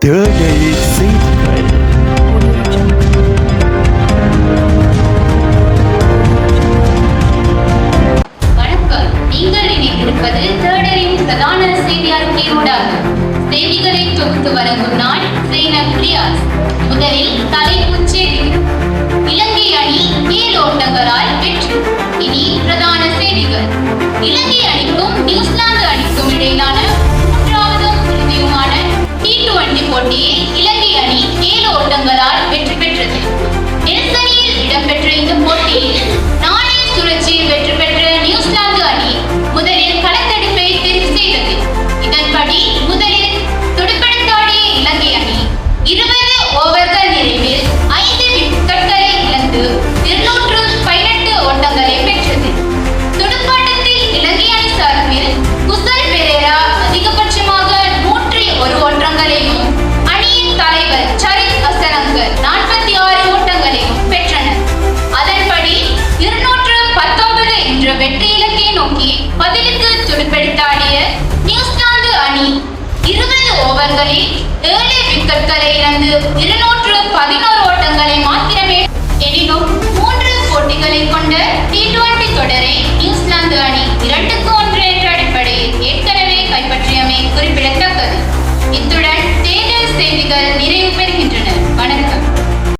தேடல் செய்திகள். வணக்கம். நீங்கள் இணைந்திருப்பது தேடலின் பிரதான செய்தி அறிக்கையூடாக செய்திகளை தொகுத்து வழங்கும் நான் ஜெய்னப் ரியாஸ். முதலில் தலைப்புச் செய்திகள். இலங்கை அணி 7 ஓட்டங்களால் வெற்றி. இனி பிரதான செய்திகள். இலங்கை அணிக்கும் நியூசிலாந்து அணிக்கும் இடையிலான மூன்றாவது இறுதியுமான T20 போட்டியில் இலங்கை அணி 7 ஓட்டங்களால் வெற்றி பெற்றது. நெல்சனில் இடம்பெற்ற இந்த போட்டியில் நாணய சுழற்சியில் வெற்றி பெற்ற நியூசிலாந்து அணி முதலில் களத்தெடுப்பை தெரிவு செய்தது. இதன்படி முதலில் துடுப்படுத்தாடிய இலங்கை அணி 20 ஓவர்கள் நிறைவில் 5 விக்கெட்களை இழந்து 218 ஓட்டங்களை பெற்றது. துடுப்பாட்டத்தில் இலங்கை அணி சார்பில் குசல் பெரேரா அதிகபட்சமாக 101 ஓட்டங்களையும் அணியின் தலைவர் சரித் அசலங்க 46 ஓட்டங்களையும் பெற்றனர். அதன்படி 219 என்ற வெற்றி இலக்கை நோக்கி பதிலுக்கு துடுப்பெடுத்தாடிய நியூசிலாந்து அணி 20 ஓவர்களில் 7 விக்கெட்களை இழந்து 211 ஓட்டங்களை மாத்திரமே. எனினும் 3 போட்டிகளை கொண்ட T20